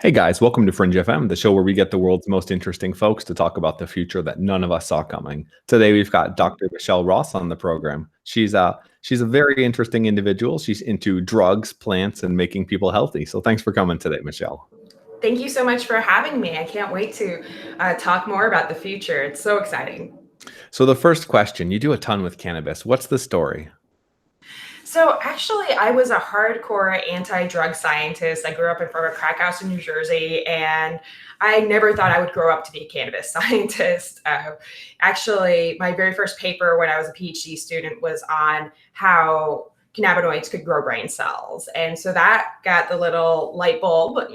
Hey guys, welcome to Fringe FM, the show where we get the world's most interesting folks to talk about the future that none of us saw coming. Today we've got Dr. Michele Ross on the program. She's a very interesting individual. She's into drugs, plants, and making people healthy. So thanks for coming today, Michele. Thank you so much for having me. I can't wait to talk more about the future. It's so exciting. So the first question, you do a ton with cannabis. What's the story? So actually, I was a hardcore anti-drug scientist. I grew up in front of a crack house in New Jersey, and I never thought I would grow up to be a cannabis scientist. Actually, my very first paper when I was a PhD student was on how cannabinoids could grow brain cells. And so that got the little light bulb,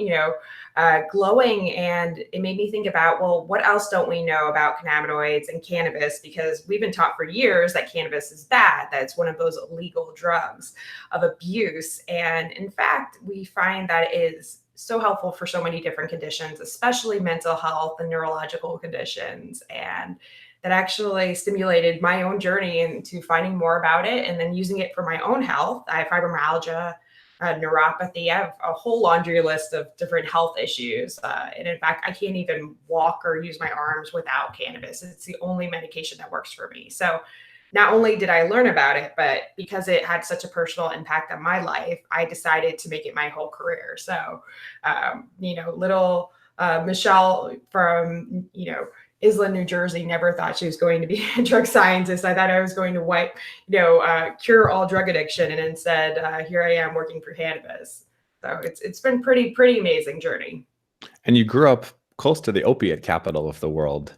glowing. And it made me think about, well, what else don't we know about cannabinoids and cannabis? Because we've been taught for years that cannabis is bad, that it's one of those illegal drugs of abuse. And in fact, we find that it is so helpful for so many different conditions, especially mental health and neurological conditions. And that actually stimulated my own journey into finding more about it and then using it for my own health. I have fibromyalgia, neuropathy. I have a whole laundry list of different health issues. And in fact, I can't even walk or use my arms without cannabis. It's the only medication that works for me. So not only did I learn about it, but because it had such a personal impact on my life, I decided to make it my whole career. So, little Michele from, Island, New Jersey, never thought she was going to be a drug scientist. I thought I was going to cure all drug addiction, and instead, here I am working for cannabis. So it's been pretty amazing journey. And you grew up close to the opiate capital of the world.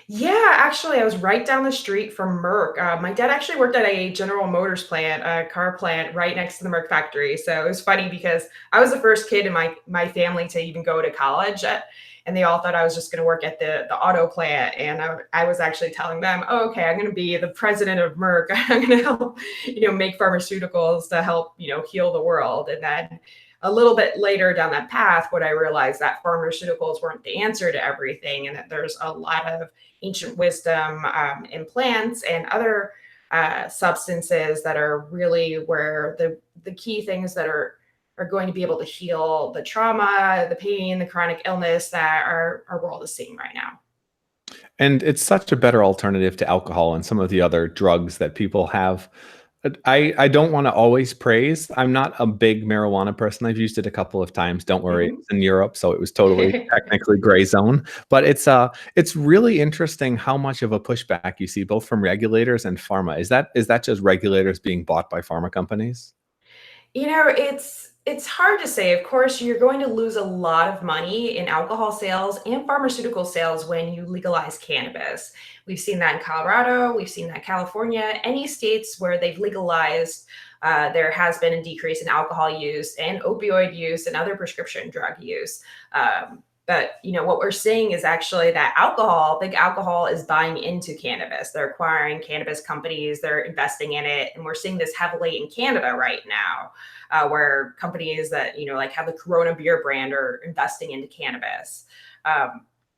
Yeah, actually, I was right down the street from Merck. My dad actually worked at a General Motors plant, a car plant right next to the Merck factory. So it was funny because I was the first kid in my family to even go to college. And they all thought I was just going to work at the auto plant. And I was actually telling them, oh, okay, I'm going to be the president of Merck. I'm going to help, make pharmaceuticals to help, heal the world. And then a little bit later down that path, what I realized that pharmaceuticals weren't the answer to everything, and that there's a lot of ancient wisdom in plants and other substances that are really where the key things that are going to be able to heal the trauma, the pain, the chronic illness that our world is seeing right now. And it's such a better alternative to alcohol and some of the other drugs that people have. I don't want to always praise. I'm not a big marijuana person. I've used it a couple of times. Don't worry, Mhm. it's in Europe, so it was totally technically gray zone. But it's really interesting how much of a pushback you see both from regulators and pharma. Is that just regulators being bought by pharma companies? It's hard to say. Of course, you're going to lose a lot of money in alcohol sales and pharmaceutical sales when you legalize cannabis. We've seen that in Colorado, we've seen that in California. Any states where they've legalized, there has been a decrease in alcohol use and opioid use and other prescription drug use. But what we're seeing is actually that big alcohol is buying into cannabis. They're acquiring cannabis companies, they're investing in it, and we're seeing this heavily in Canada right now, where companies that like have the Corona beer brand are investing into cannabis.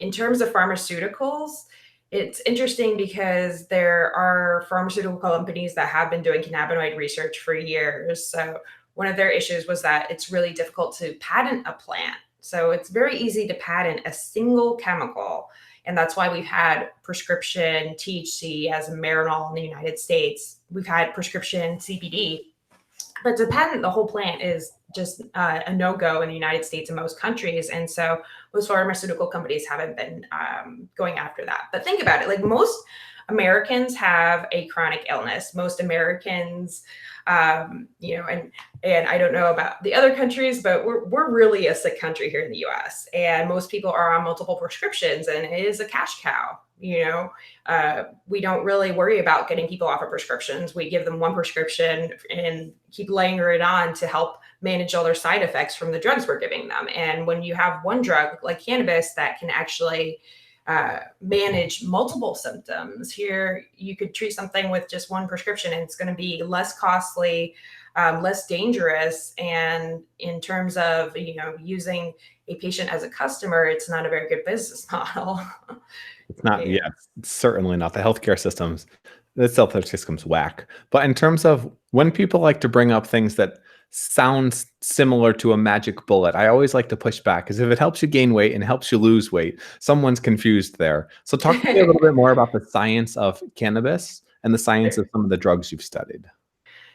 In terms of pharmaceuticals, it's interesting because there are pharmaceutical companies that have been doing cannabinoid research for years. So one of their issues was that it's really difficult to patent a plant. So it's very easy to patent a single chemical. And that's why we've had prescription THC as a Marinol in the United States. We've had prescription CBD. But to patent the whole plant is just a no-go in the United States and most countries. And so most pharmaceutical companies haven't been going after that. But think about it, like most Americans have a chronic illness. Most Americans, and I don't know about the other countries, but we're really a sick country here in the US. And most people are on multiple prescriptions, and it is a cash cow. We don't really worry about getting people off of prescriptions. We give them one prescription and keep layering it on to help manage all their side effects from the drugs we're giving them. And when you have one drug like cannabis that can actually manage multiple symptoms, here you could treat something with just one prescription and it's going to be less costly, less dangerous. And in terms of using a patient as a customer, it's not a very good business model. It's not, yeah, it's certainly not. The healthcare system's whack. But in terms of when people like to bring up things that sounds similar to a magic bullet. I always like to push back because if it helps you gain weight and helps you lose weight, someone's confused there. So talk to me a little bit more about the science of cannabis and the science of some of the drugs you've studied.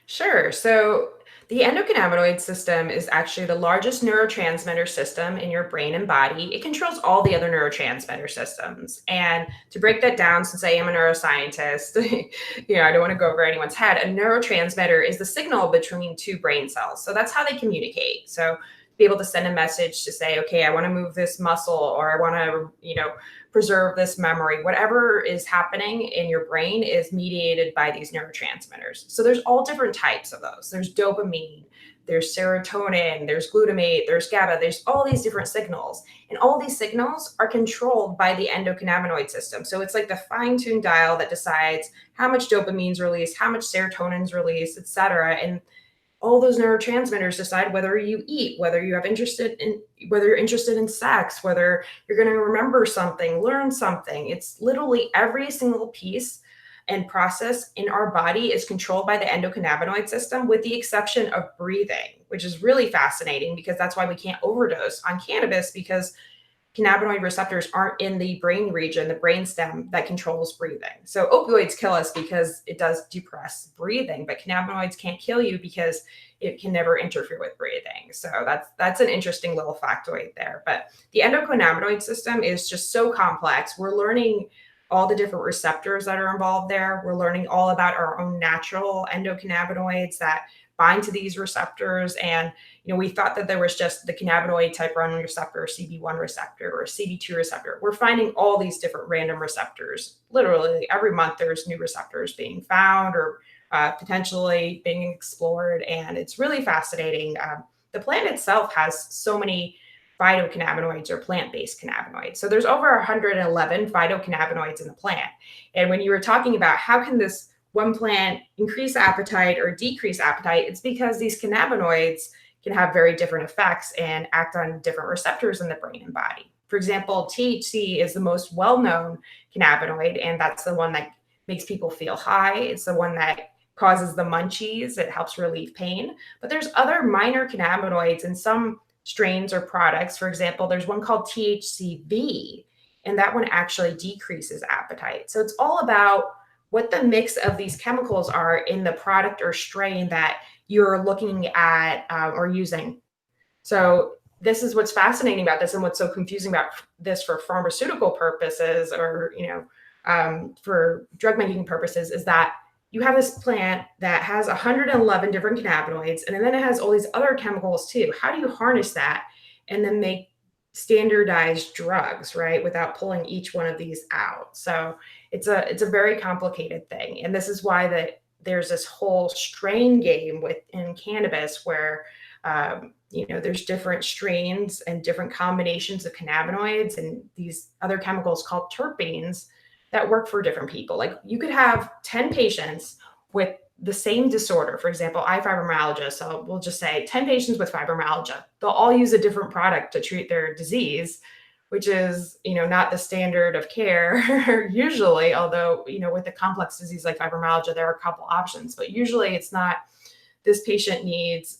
Sure. So the endocannabinoid system is actually the largest neurotransmitter system in your brain and body. It controls all the other neurotransmitter systems. And to break that down, since I am a neuroscientist, I don't want to go over anyone's head. A neurotransmitter is the signal between two brain cells. So that's how they communicate. So be able to send a message to say, okay, I want to move this muscle, or I want to, preserve this memory. Whatever is happening in your brain is mediated by these neurotransmitters. So there's all different types of those. There's dopamine, there's serotonin, there's glutamate, there's GABA, there's all these different signals. And all these signals are controlled by the endocannabinoid system. So it's like the fine-tuned dial that decides how much dopamine's released, how much serotonin's released, et cetera. And all those neurotransmitters decide whether you eat, whether you're interested in sex, whether you're going to remember something, learn something. It's literally every single piece and process in our body is controlled by the endocannabinoid system, with the exception of breathing, which is really fascinating because that's why we can't overdose on cannabis, because cannabinoid receptors aren't in the brain region, the brainstem that controls breathing. So opioids kill us because it does depress breathing, but cannabinoids can't kill you because it can never interfere with breathing. So that's an interesting little factoid there. But the endocannabinoid system is just so complex. We're learning all the different receptors that are involved there. We're learning all about our own natural endocannabinoids that bind to these receptors. And we thought that there was just the cannabinoid type 1 receptor, CB1 receptor, or CB2 receptor. We're finding all these different random receptors. Literally every month there's new receptors being found or potentially being explored. And it's really fascinating. The plant itself has so many phytocannabinoids, or plant-based cannabinoids. So there's over 111 phytocannabinoids in the plant. And when you were talking about how can this one plant increase appetite or decrease appetite, it's because these cannabinoids can have very different effects and act on different receptors in the brain and body. For example, THC is the most well-known cannabinoid, and that's the one that makes people feel high. It's the one that causes the munchies. It helps relieve pain. But there's other minor cannabinoids in some strains or products. For example, there's one called THCV, and that one actually decreases appetite. So it's all about what the mix of these chemicals are in the product or strain that you're looking at or using. So this is what's fascinating about this, and what's so confusing about this for pharmaceutical purposes, or for drug making purposes, is that you have this plant that has 111 different cannabinoids, and then it has all these other chemicals too. How do you harness that and then make standardized drugs, right, without pulling each one of these out? So it's a very complicated thing. And this is why there's this whole strain game within cannabis where there's different strains and different combinations of cannabinoids and these other chemicals called terpenes that work for different people. Like you could have 10 patients with the same disorder. For example, I have fibromyalgia. So we'll just say 10 patients with fibromyalgia. They'll all use a different product to treat their disease, which is, not the standard of care usually, although, with a complex disease like fibromyalgia, there are a couple options, but usually it's not, this patient needs,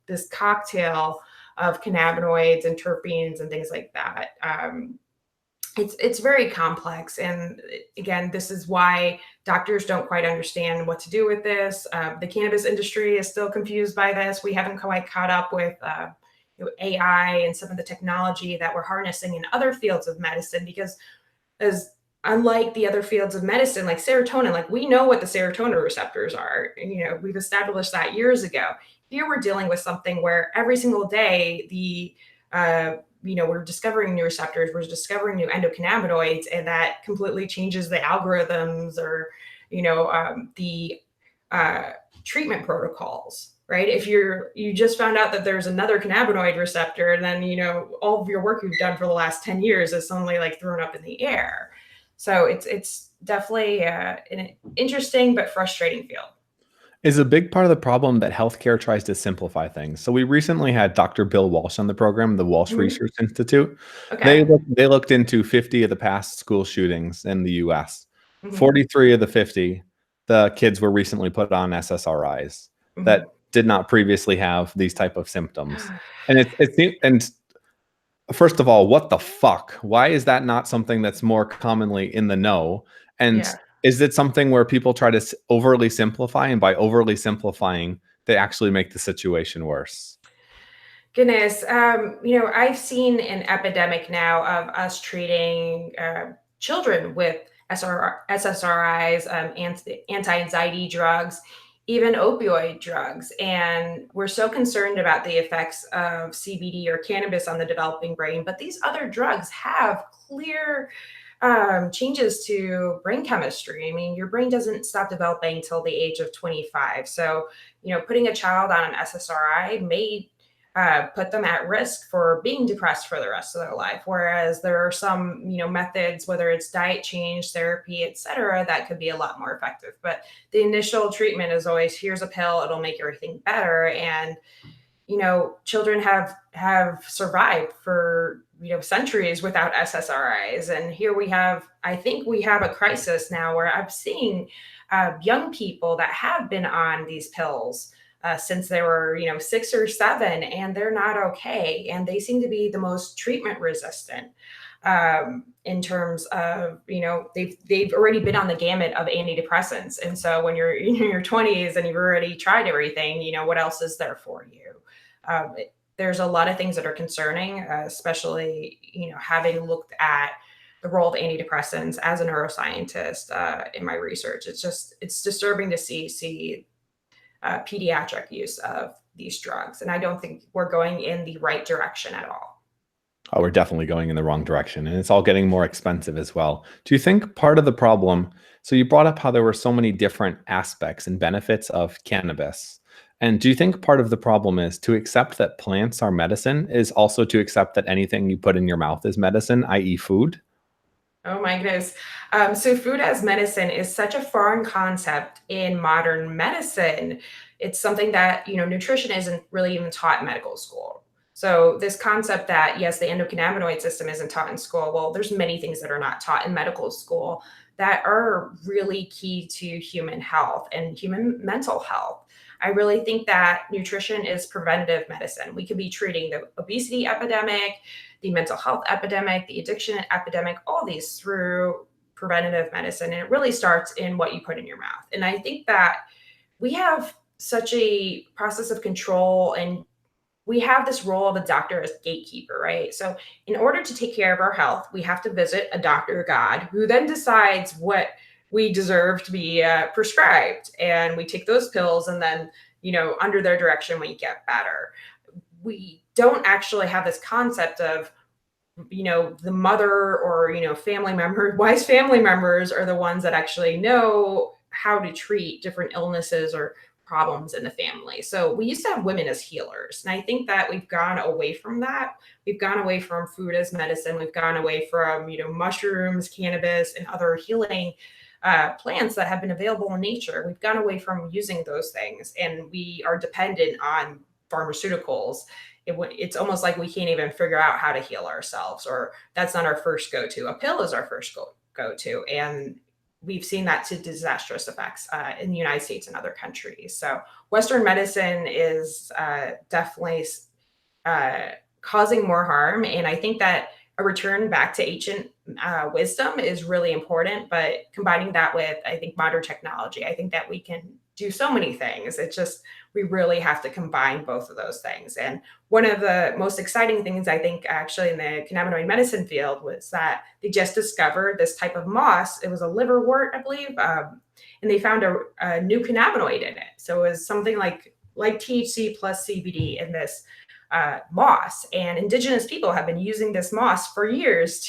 this cocktail of cannabinoids and terpenes and things like that. It's very complex. And again, this is why doctors don't quite understand what to do with this. The cannabis industry is still confused by this. We haven't quite caught up with AI and some of the technology that we're harnessing in other fields of medicine, because unlike the other fields of medicine, like serotonin, like we know what the serotonin receptors are. And, we've established that years ago. Here we're dealing with something where every single day we're discovering new receptors, we're discovering new endocannabinoids, and that completely changes the algorithms or, the treatment protocols, right? If you just found out that there's another cannabinoid receptor, and then, all of your work you've done for the last 10 years is suddenly like thrown up in the air. So it's definitely an interesting but frustrating field. Is a big part of the problem that healthcare tries to simplify things. So we recently had Dr. Bill Walsh on the program, the Walsh Mhm. Research Institute. Okay. They looked into 50 of the past school shootings in the US. Mhm. 43 of the 50, the kids were recently put on SSRIs. That Mhm. did not previously have these type of symptoms. And and first of all, what the fuck? Why is that not something that's more commonly in the know? And Yeah. is it something where people try to overly simplify, and by overly simplifying, they actually make the situation worse? Goodness, I've seen an epidemic now of us treating children with SSRIs, anti-anxiety drugs, even opioid drugs. And we're so concerned about the effects of CBD or cannabis on the developing brain, but these other drugs have clear changes to brain chemistry. I mean, your brain doesn't stop developing till the age of 25. So, putting a child on an SSRI may put them at risk for being depressed for the rest of their life. Whereas there are some, methods, whether it's diet change, therapy, et cetera, that could be a lot more effective. But the initial treatment is always, here's a pill, it'll make everything better. And children have survived for centuries without SSRIs, and here I think we have a crisis now where I'm seeing young people that have been on these pills since they were 6 or 7, and they're not okay, and they seem to be the most treatment resistant in terms of they've already been on the gamut of antidepressants, and so when you're in your 20s and you've already tried everything, what else is there for you? There's a lot of things that are concerning, especially, having looked at the role of antidepressants as a neuroscientist in my research. It's disturbing to see pediatric use of these drugs. And I don't think we're going in the right direction at all. Oh, we're definitely going in the wrong direction, and it's all getting more expensive as well. Do you think part of the problem, so you brought up how there were so many different aspects and benefits of cannabis. And do you think part of the problem is to accept that plants are medicine is also to accept that anything you put in your mouth is medicine, i.e. food? Oh my goodness. So food as medicine is such a foreign concept in modern medicine. It's something that, nutrition isn't really even taught in medical school. So this concept that, yes, the endocannabinoid system isn't taught in school. Well, there's many things that are not taught in medical school that are really key to human health and human mental health. I really think that nutrition is preventative medicine. We could be treating the obesity epidemic, the mental health epidemic, the addiction epidemic, all these through preventative medicine. And it really starts in what you put in your mouth. And I think that we have such a process of control, and we have this role of a doctor as gatekeeper, right? So in order to take care of our health, we have to visit a doctor god who then decides what we deserve to be prescribed. And we take those pills, and then, under their direction, we get better. We don't actually have this concept of, the mother or, family member, wise family members are the ones that actually know how to treat different illnesses or problems in the family. So we used to have women as healers. And I think that we've gone away from that. We've gone away from food as medicine. We've gone away from, mushrooms, cannabis, and other healing plants that have been available in nature. We've gone away from using those things, and we are dependent on pharmaceuticals. It's almost like we can't even figure out how to heal ourselves, or that's not our first go-to. A pill is our first go-to, and we've seen that to disastrous effects in the United States and other countries. So Western medicine is definitely causing more harm, and I think that a return back to ancient wisdom is really important, but combining that with, I think, modern technology, I think that we can do so many things. It's just, we really have to combine both of those things. And one of the most exciting things, I think, actually in the cannabinoid medicine field was that they just discovered this type of moss. It was a liverwort, I believe, and they found a new cannabinoid in it. So it was something like THC plus CBD in this moss, and indigenous people have been using this moss for years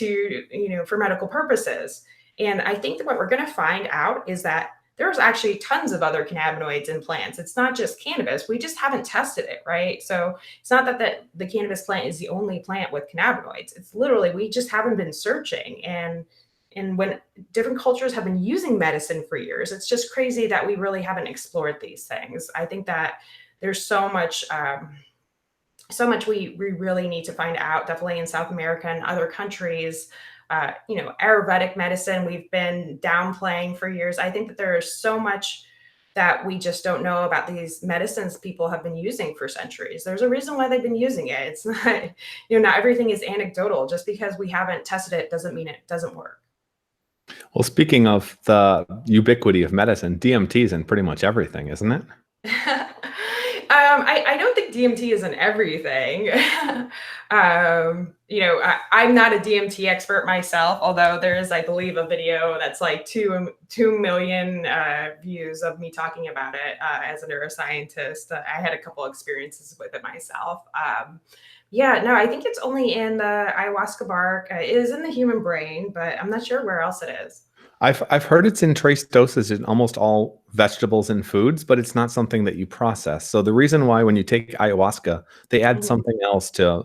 for medical purposes. And I think that what we're going to find out is that there's actually tons of other cannabinoids in plants. It's not just cannabis. We just haven't tested it, right? So it's not that the cannabis plant is the only plant with cannabinoids. It's literally, we just haven't been searching. And when different cultures have been using medicine for years, it's just crazy that we really haven't explored these things. I think that there's so much we really need to find out, definitely in South America and other countries. Ayurvedic medicine, we've been downplaying for years. I think that there is so much that we just don't know about these medicines people have been using for centuries. There's a reason why they've been using it. It's not, not everything is anecdotal. Just because we haven't tested it doesn't mean it doesn't work. Well, speaking of the ubiquity of medicine, DMT is in pretty much everything, isn't it? I don't think DMT is in everything. I'm not a DMT expert myself, although there is, I believe, a video that's like 2 million views of me talking about it as a neuroscientist. I had a couple experiences with it myself. Yeah, no, I think it's only in the ayahuasca bark. It is in the human brain, but I'm not sure where else it is. I've heard it's in trace doses in almost all vegetables and foods, but it's not something that you process. So the reason why when you take ayahuasca, they add Mhm. something else to,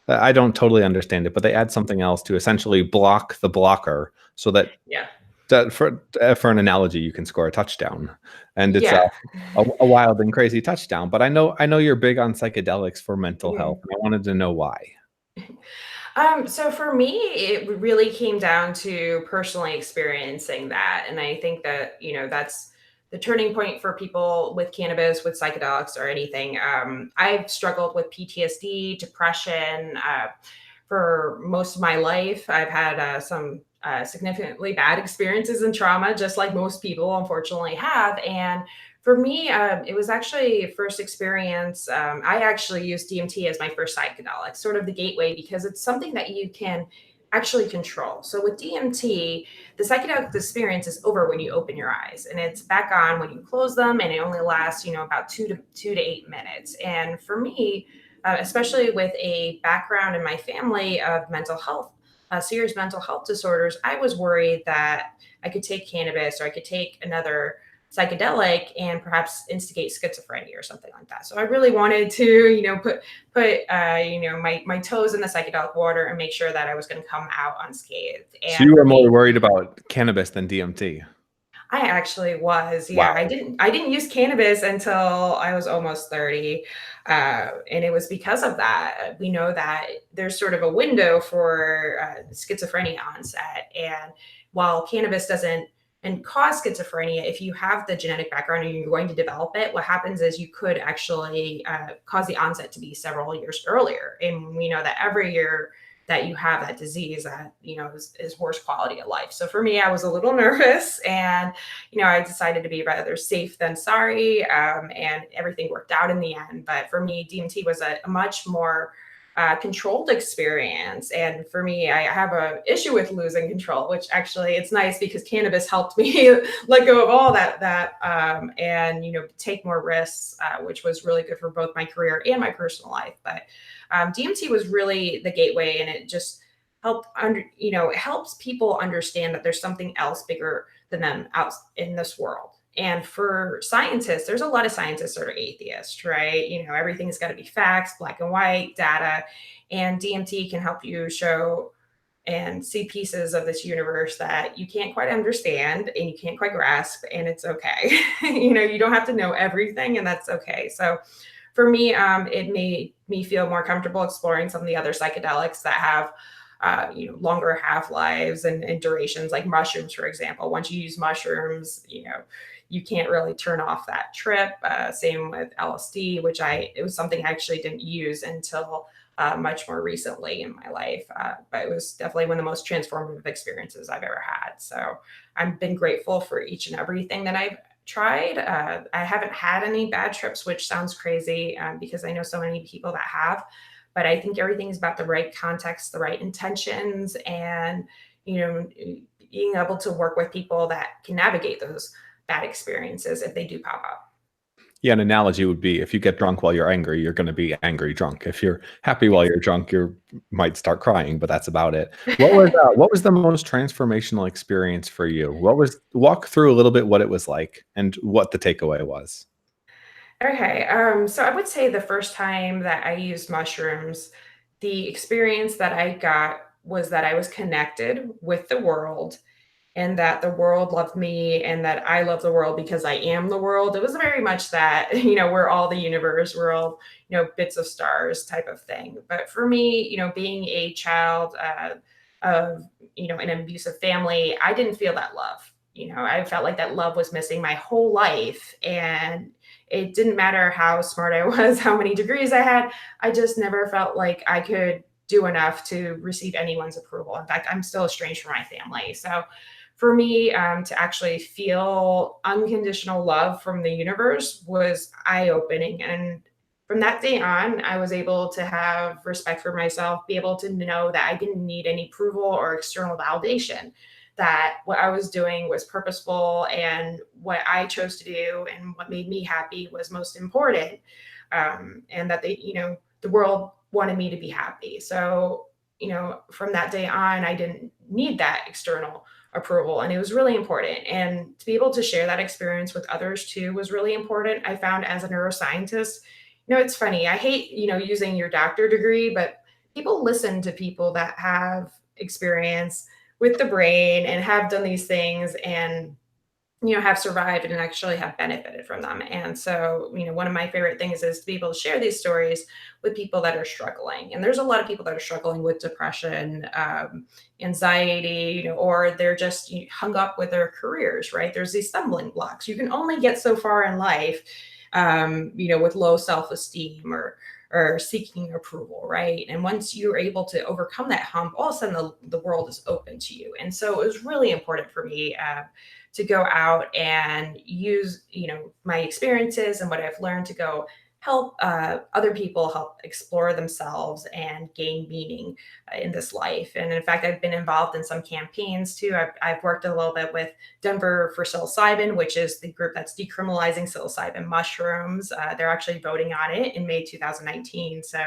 I don't totally understand it, but they add something else to essentially block the blocker so that, Yeah. for an analogy, you can score a touchdown. And it's Yeah. a wild and crazy touchdown. But I know you're big on psychedelics for mental health, Mhm. and I wanted to know why. So for me, it really came down to personally experiencing that. And I think that, that's the turning point for people with cannabis, with psychedelics, or anything. I've struggled with PTSD, depression, for most of my life. I've had some significantly bad experiences and trauma, just like most people unfortunately have. And for me, it was actually first experience. I actually used DMT as my first psychedelic, sort of the gateway, because it's something that you can actually control. So with DMT, the psychedelic experience is over when you open your eyes, and it's back on when you close them, and it only lasts, about 2 to 8 minutes. And for me, especially with a background in my family of mental health, serious mental health disorders, I was worried that I could take cannabis or I could take another psychedelic and perhaps instigate schizophrenia or something like that. So I really wanted to, put my toes in the psychedelic water and make sure that I was going to come out unscathed. So And you for were more me, worried about cannabis than DMT. I actually was, yeah. I Wow. didn't I didn't use cannabis until I was almost 30. And it was because of that. We know that there's sort of a window for schizophrenia onset. And while cannabis doesn't and cause schizophrenia, if you have the genetic background and you're going to develop it, what happens is you could actually cause the onset to be several years earlier. And we know that every year that you have that disease, that is worse quality of life. So for me, I was a little nervous, and I decided to be rather safe than sorry, and everything worked out in the end. But for me, DMT was a much more controlled experience. And for me, I have a issue with losing control, which actually it's nice because cannabis helped me let go of all that, and take more risks, which was really good for both my career and my personal life. But DMT was really the gateway, and it just it helps people understand that there's something else bigger than them out in this world. And for scientists, there's a lot of scientists that are atheists, right? Everything's got to be facts, black and white, data. And DMT can help you show and see pieces of this universe that you can't quite understand and you can't quite grasp, and it's okay. You don't have to know everything, and that's okay. So for me, it made me feel more comfortable exploring some of the other psychedelics that have, longer half lives and durations, like mushrooms, for example. Once you use mushrooms, you can't really turn off that trip. Same with LSD, which it was something I actually didn't use until much more recently in my life. But it was definitely one of the most transformative experiences I've ever had. So I've been grateful for each and everything that I've tried. I haven't had any bad trips, which sounds crazy, because I know so many people that have. But I think everything is about the right context, the right intentions, and you know, being able to work with people that can navigate those bad experiences if they do pop up. Yeah, an analogy would be if you get drunk while you're angry, you're going to be angry drunk. If you're happy while Yes. you're drunk, you might start crying, but that's about it. What was the most transformational experience for you? Walk through a little bit what it was like and what the takeaway was. Okay, so I would say the first time that I used mushrooms, the experience that I got was that I was connected with the world, and that the world loved me, and that I love the world because I am the world. It was very much that, we're all the universe, we're all, bits of stars type of thing. But for me, being a child of, an abusive family, I didn't feel that love. I felt like that love was missing my whole life. And it didn't matter how smart I was, how many degrees I had. I just never felt like I could do enough to receive anyone's approval. In fact, I'm still estranged from my family. So for me, to actually feel unconditional love from the universe was eye opening. And from that day on, I was able to have respect for myself, be able to know that I didn't need any approval or external validation, that what I was doing was purposeful and what I chose to do and what made me happy was most important. And that the world wanted me to be happy. So, from that day on, I didn't need that external approval. And it was really important. And to be able to share that experience with others too was really important. I found as a neuroscientist, it's funny. I hate, using your doctor degree, but people listen to people that have experience with the brain and have done these things and have survived and actually have benefited from them. And so, one of my favorite things is to be able to share these stories with people that are struggling. And there's a lot of people that are struggling with depression, anxiety, or they're just hung up with their careers, right? There's these stumbling blocks. You can only get so far in life, with low self-esteem or seeking approval, right? And once you're able to overcome that hump, all of a sudden the world is open to you. And so it was really important for me to go out and use, my experiences and what I've learned to go help other people help explore themselves and gain meaning in this life. And in fact, I've been involved in some campaigns too. I've worked a little bit with Denver for psilocybin, which is the group that's decriminalizing psilocybin mushrooms. They're actually voting on it in May 2019. So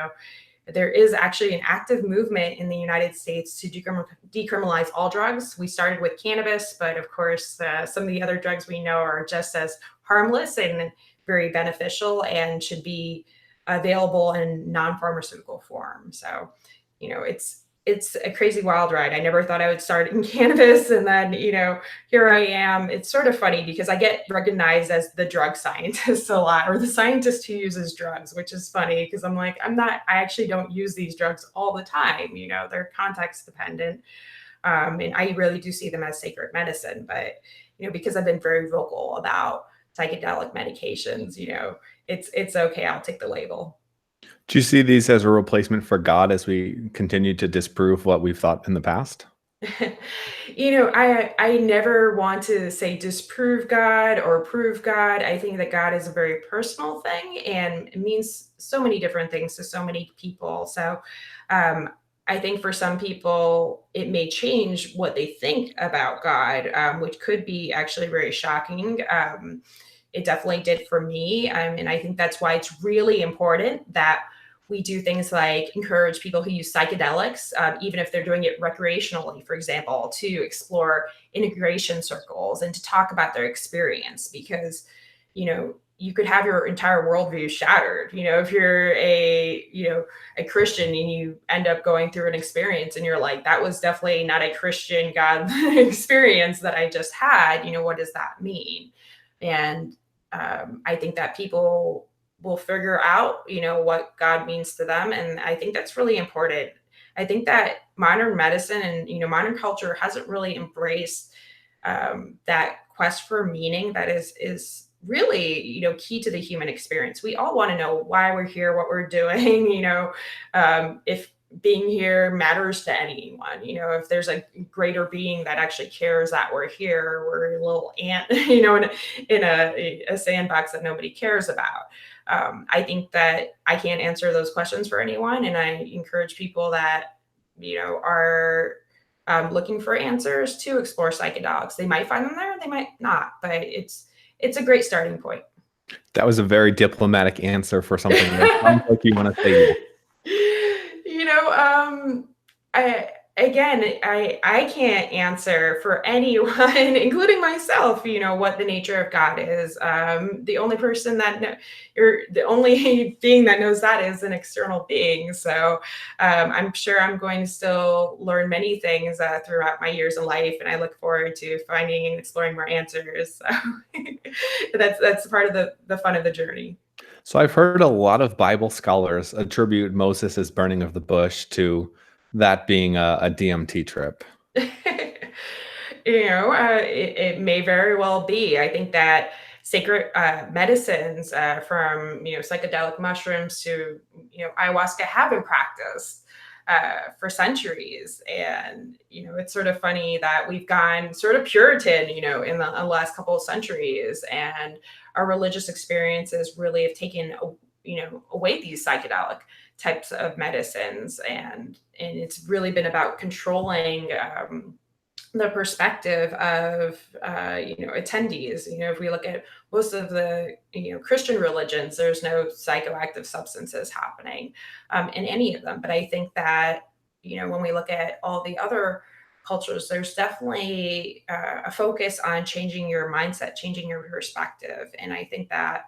there is actually an active movement in the United States to decriminalize all drugs. We started with cannabis, but of course, some of the other drugs we know are just as harmless and very beneficial and should be available in non-pharmaceutical form. So, it's a crazy wild ride. I never thought I would start in cannabis, and then here I am. It's sort of funny because I get recognized as the drug scientist a lot, or the scientist who uses drugs, which is funny because I'm like, I actually don't use these drugs all the time. They're context dependent. And I really do see them as sacred medicine. But, because I've been very vocal about psychedelic medications, it's okay. I'll take the label. Do you see these as a replacement for God as we continue to disprove what we've thought in the past? I never want to say disprove God or prove God. I think that God is a very personal thing and it means so many different things to so many people. So I think for some people, it may change what they think about God, which could be actually very shocking. It definitely did for me. And I think that's why it's really important that we do things like encourage people who use psychedelics, even if they're doing it recreationally, for example, to explore integration circles and to talk about their experience because, you could have your entire worldview shattered. If you're a Christian and you end up going through an experience and you're like, that was definitely not a Christian God experience that I just had, what does that mean? And I think that people will figure out, what God means to them. And I think that's really important. I think that modern medicine and, modern culture hasn't really embraced that quest for meaning that is really, key to the human experience. We all want to know why we're here, what we're doing, if being here matters to anyone, if there's a greater being that actually cares that we're here, we're a little ant, in a sandbox that nobody cares about. I think that I can't answer those questions for anyone. And I encourage people that, are looking for answers to explore psychedelics. They might find them there, they might not, but it's a great starting point. That was a very diplomatic answer for something that sounds like you want to say yes. I can't answer for anyone, including myself, what the nature of God is. The only person or the only being that knows that is an external being. So I'm sure I'm going to still learn many things throughout my years in life, and I look forward to finding and exploring more answers. So that's part of the fun of the journey. So I've heard a lot of Bible scholars attribute Moses' burning of the bush to that being a DMT trip. It may very well be. I think that sacred medicines, from psychedelic mushrooms to ayahuasca, have been practiced for centuries. And it's sort of funny that we've gone sort of Puritan, in the last couple of centuries, and our religious experiences really have taken away these psychedelic types of medicines, and it's really been about controlling the perspective of attendees. If we look at most of the Christian religions, there's no psychoactive substances happening in any of them. But I think that when we look at all the other cultures, there's definitely a focus on changing your mindset, changing your perspective, and I think that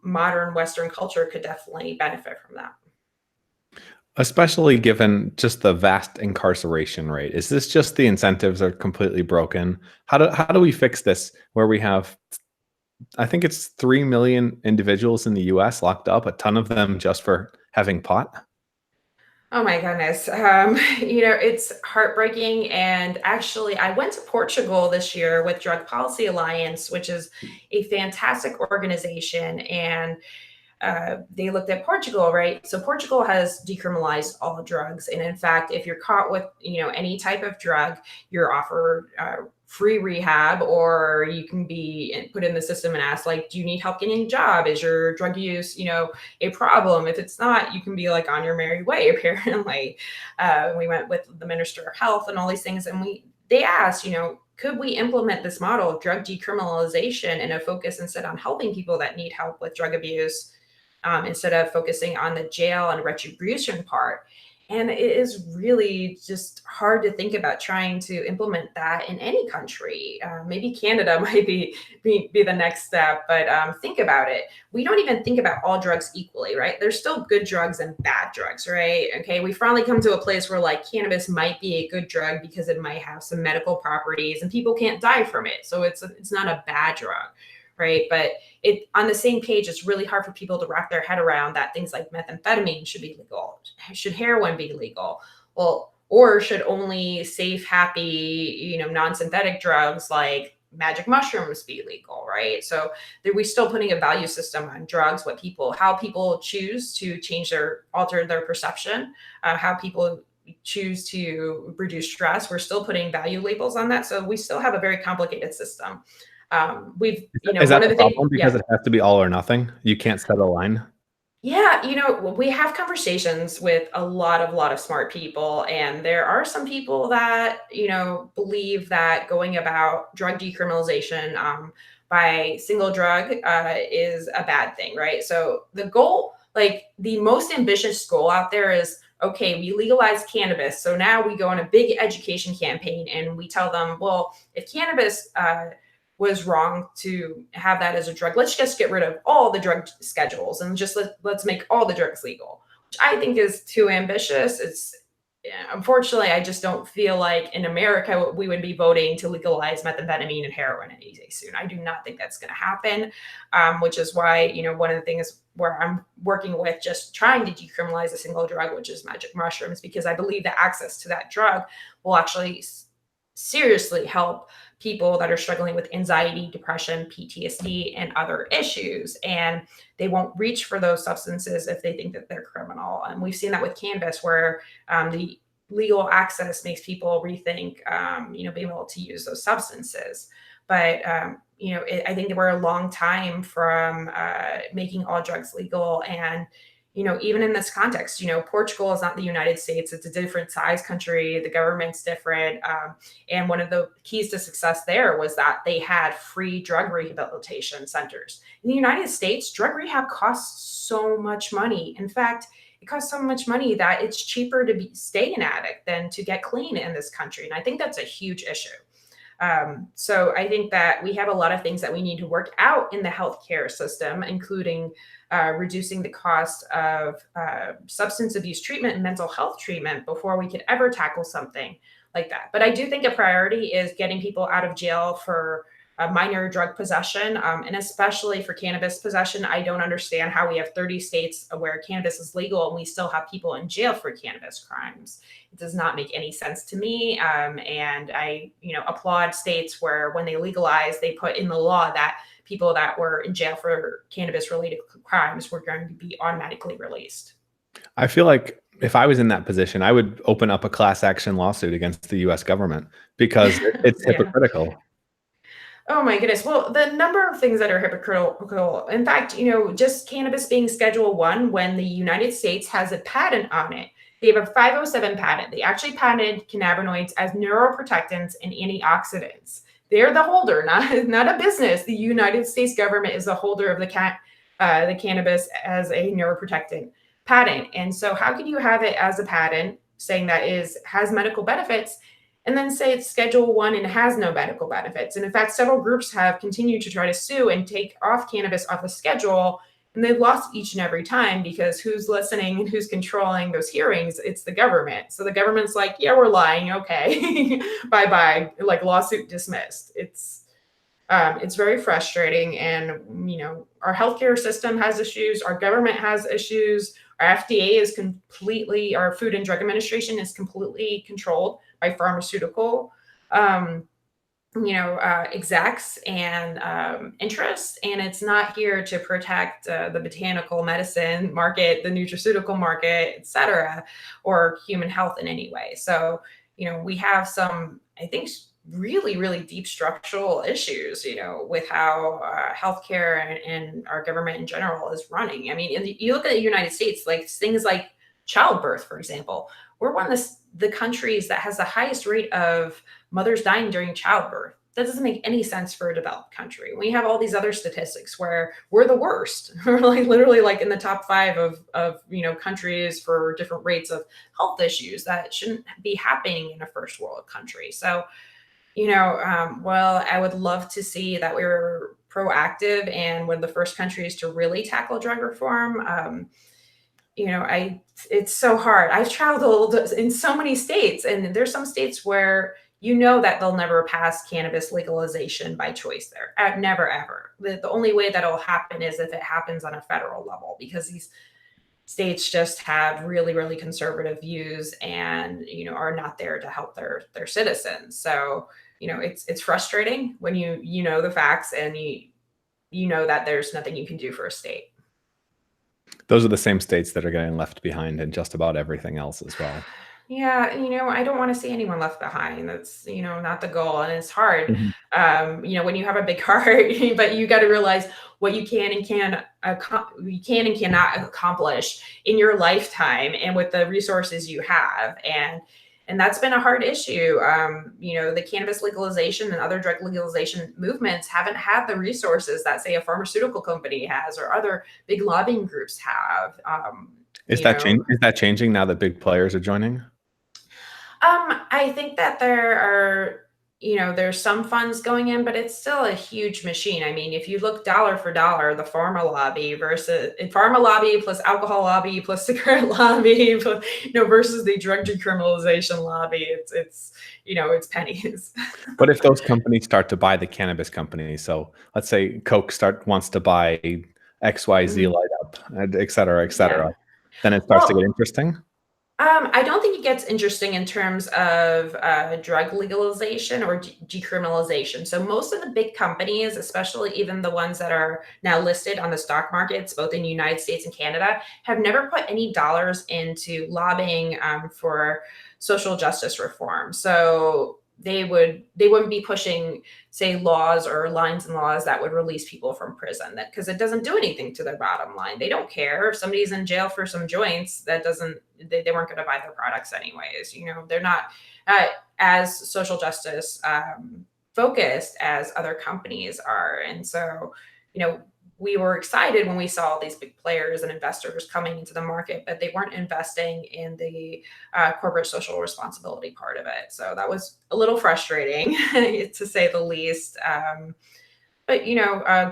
modern Western culture could definitely benefit from that. Especially given just the vast incarceration rate. Is this just the incentives are completely broken? How do we fix this where we have, I think it's 3 million individuals in the US locked up, a ton of them just for having pot? Oh my goodness. It's heartbreaking. And actually, I went to Portugal this year with Drug Policy Alliance, which is a fantastic organization. And they looked at Portugal, right? So Portugal has decriminalized all drugs, and in fact, if you're caught with any type of drug, you're offered free rehab, or you can be put in the system and asked, like, do you need help getting a job? Is your drug use a problem? If it's not, you can be like on your merry way. Apparently, we went with the Minister of Health and all these things, and they asked, could we implement this model of drug decriminalization and a focus instead on helping people that need help with drug abuse, instead of focusing on the jail and retribution part. And it is really just hard to think about trying to implement that in any country. Maybe Canada might be the next step, but think about it. We don't even think about all drugs equally, right? There's still good drugs and bad drugs, right? Okay, we finally come to a place where like cannabis might be a good drug because it might have some medical properties and people can't die from it. So it's not a bad drug, right? But it on the same page, it's really hard for people to wrap their head around that things like methamphetamine should be legal. Should heroin be legal? Well, or should only safe, happy, non-synthetic drugs like magic mushrooms be legal, right? So we're still putting a value system on drugs, how people choose to alter their perception, how people choose to reduce stress. We're still putting value labels on that. So we still have a very complicated system. Is that one of the the things, problem? Because yeah. it has to be all or nothing. You can't set a line. Yeah, we have conversations with a lot of smart people, and there are some people that, believe that going about drug decriminalization by single drug is a bad thing, right? So the goal, like the most ambitious goal out there is, okay, we legalize cannabis. So now we go on a big education campaign and we tell them, well, if cannabis was wrong to have that as a drug. Let's just get rid of all the drug schedules and just let's make all the drugs legal, which I think is too ambitious. Unfortunately, I just don't feel like in America we would be voting to legalize methamphetamine and heroin any day soon. I do not think that's going to happen, which is why one of the things where I'm working with just trying to decriminalize a single drug, which is magic mushrooms, because I believe that access to that drug will actually seriously help people that are struggling with anxiety, depression, PTSD, and other issues. And they won't reach for those substances if they think that they're criminal. And we've seen that with cannabis, where the legal access makes people rethink, being able to use those substances. But I think that we're a long time from making all drugs legal. And even in this context, Portugal is not the United States. It's a different size country. The government's different. And one of the keys to success there was that they had free drug rehabilitation centers. In the United States, drug rehab costs so much money. In fact, it costs so much money that it's cheaper to stay an addict than to get clean in this country. And I think that's a huge issue. So I think that we have a lot of things that we need to work out in the healthcare system, including reducing the cost of substance abuse treatment and mental health treatment before we could ever tackle something like that. But I do think a priority is getting people out of jail for minor drug possession, and especially for cannabis possession. I don't understand how we have 30 states where cannabis is legal and we still have people in jail for cannabis crimes. It does not make any sense to me. And I, applaud states where when they legalize, they put in the law that people that were in jail for cannabis related crimes were going to be automatically released. I feel like if I was in that position, I would open up a class action lawsuit against the US government because it's Yeah. hypocritical. Oh my goodness. Well, the number of things that are hypocritical. In fact, just cannabis being Schedule 1 when the United States has a patent on it. They have a 507 patent. They actually patented cannabinoids as neuroprotectants and antioxidants. They're the holder, not a business. The United States government is the holder of the cannabis as a neuroprotectant patent. And so how could you have it as a patent saying that has medical benefits and then say it's Schedule 1 and has no medical benefits? And in fact, several groups have continued to try to sue and take off cannabis off the schedule, and they've lost each and every time because who's listening and who's controlling those hearings? It's the government. So the government's like, yeah, we're lying. Okay, bye-bye, like lawsuit dismissed. It's very frustrating. And, our healthcare system has issues. Our government has issues. Our FDA is completely, our Food and Drug Administration is completely controlled by pharmaceutical, execs and interests. And it's not here to protect the botanical medicine market, the nutraceutical market, et cetera, or human health in any way. So, we have some, I think, really, really deep structural issues, with how healthcare and our government in general is running. I mean, you look at the United States, like things like childbirth, for example. We're one of the countries that has the highest rate of mothers dying during childbirth. That doesn't make any sense for a developed country. We have all these other statistics where we're the worst. We're like literally like in the top 5 of countries for different rates of health issues that shouldn't be happening in a first world country. So, well, I would love to see that we were proactive and one of the first countries to really tackle drug reform. It's so hard. I've traveled in so many states, and there's some states where that they'll never pass cannabis legalization by choice there. Never, ever. The only way that'll happen is if it happens on a federal level, because these states just have really, really conservative views and, are not there to help their citizens. So, it's frustrating when you know the facts and you know that there's nothing you can do for a state. Those are the same states that are getting left behind in just about everything else as well. Yeah, I don't want to see anyone left behind. That's, not the goal. And it's hard, when you have a big heart, but you got to realize what you can and cannot accomplish in your lifetime and with the resources you have. And that's been a hard issue. The cannabis legalization and other drug legalization movements haven't had the resources that, say, a pharmaceutical company has or other big lobbying groups have. Is that changing now that big players are joining? I think that there are, there's some funds going in, but it's still a huge machine. I mean, if you look dollar for dollar, the pharma lobby plus alcohol lobby plus cigarette lobby, versus the drug decriminalization lobby, it's pennies. But if those companies start to buy the cannabis companies, so let's say Coke wants to buy XYZ Light Up, et cetera, Yeah. then it starts to get interesting. I don't think it gets interesting in terms of drug legalization or decriminalization. So most of the big companies, especially even the ones that are now listed on the stock markets, both in the United States and Canada, have never put any dollars into lobbying for social justice reform. So they wouldn't be pushing, say, laws or lines and laws that would release people from prison, that because it doesn't do anything to their bottom line. They don't care if somebody's in jail for some joints. They weren't going to buy their products anyways. They're not as social justice focused as other companies are. And so, we were excited when we saw all these big players and investors coming into the market, but they weren't investing in the corporate social responsibility part of it. So that was a little frustrating, to say the least. But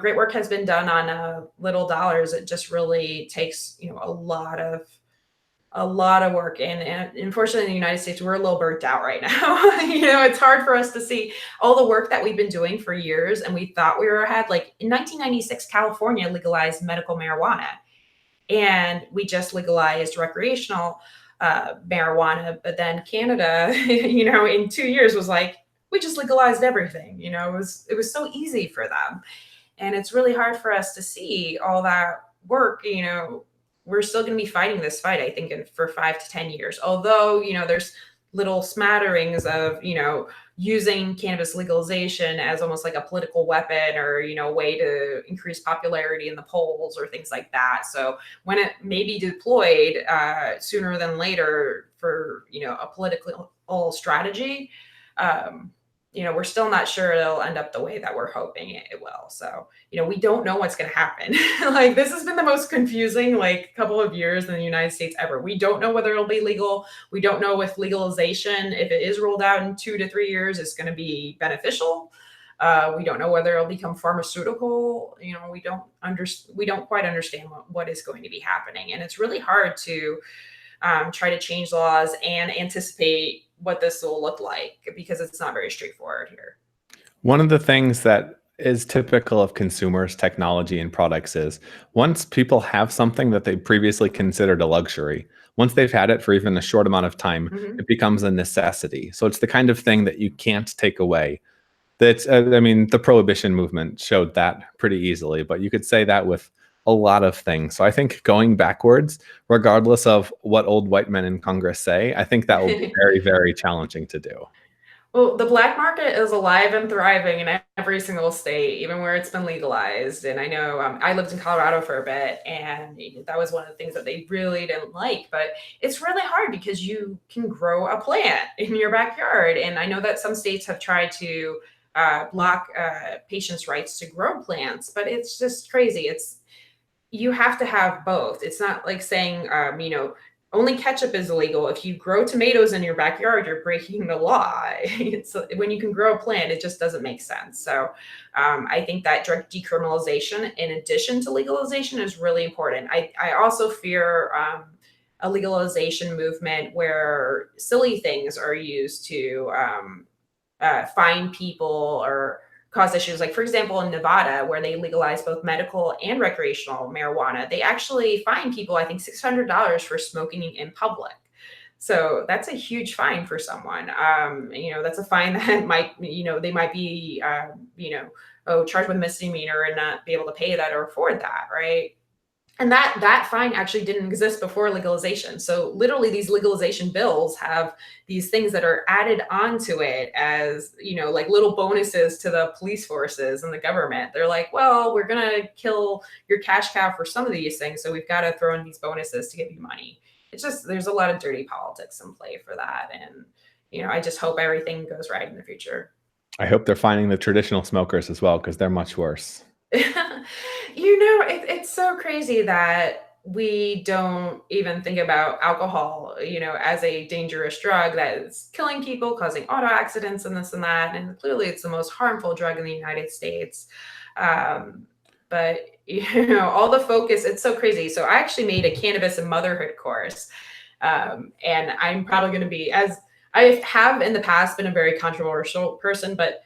great work has been done on little dollars. It just really takes a lot of a lot of work. And unfortunately, in the United States, we're a little burnt out right now. It's hard for us to see all the work that we've been doing for years. And we thought we were ahead. Like in 1996, California legalized medical marijuana. And we just legalized recreational marijuana. But then Canada, in 2 years was like, we just legalized everything. It was so easy for them. And it's really hard for us to see all that work. We're still going to be fighting this fight, I think, for 5 to 10 years. Although, there's little smatterings of, using cannabis legalization as almost like a political weapon or, a way to increase popularity in the polls or things like that. So when it may be deployed sooner than later for, a political strategy, we're still not sure it'll end up the way that we're hoping it will. So, we don't know what's going to happen. Like this has been the most confusing couple of years in the United States ever. We don't know whether it'll be legal. We don't know if legalization, if it is rolled out in 2 to 3 years, is going to be beneficial. We don't know whether it'll become pharmaceutical. We don't quite understand what is going to be happening. And it's really hard to try to change laws and anticipate what this will look like because it's not very straightforward here. One of the things that is typical of consumers, technology, and products is once people have something that they previously considered a luxury, once they've had it for even a short amount of time, it becomes a necessity. So it's the kind of thing that you can't take away. That's, the prohibition movement showed that pretty easily, but you could say that with a lot of things. So I think going backwards, regardless of what old white men in Congress say, I think that will be very, very challenging to do. Well, the black market is alive and thriving in every single state, even where it's been legalized. And I know I lived in Colorado for a bit, and that was one of the things that they really didn't like. But it's really hard because you can grow a plant in your backyard. And I know that some states have tried to block patients' rights to grow plants, but it's just crazy. You have to have both. It's not like saying, only ketchup is illegal. If you grow tomatoes in your backyard, you're breaking the law. When you can grow a plant, it just doesn't make sense. So I think that drug decriminalization, in addition to legalization, is really important. I also fear a legalization movement where silly things are used to fine people or cause issues. Like, for example, in Nevada, where they legalize both medical and recreational marijuana, they actually fine people, I think, $600 for smoking in public. So that's a huge fine for someone. That's a fine that they might be, charged with misdemeanor and not be able to pay that or afford that, right? And that fine actually didn't exist before legalization. So literally these legalization bills have these things that are added onto it as, like little bonuses to the police forces and the government. They're like, well, we're going to kill your cash cow for some of these things, so we've got to throw in these bonuses to give you money. It's just, there's a lot of dirty politics in play for that. And, I just hope everything goes right in the future. I hope they're finding the traditional smokers as well, because they're much worse. It's so crazy that we don't even think about alcohol, as a dangerous drug that is killing people, causing auto accidents and this and that. And clearly it's the most harmful drug in the United States. But, all the focus, it's so crazy. So I actually made a Cannabis and Motherhood course. And I'm probably going to be, as I have in the past, been a very controversial person, but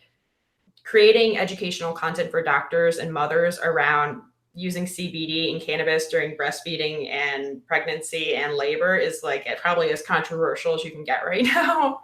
creating educational content for doctors and mothers around using CBD and cannabis during breastfeeding and pregnancy and labor is probably as controversial as you can get right now.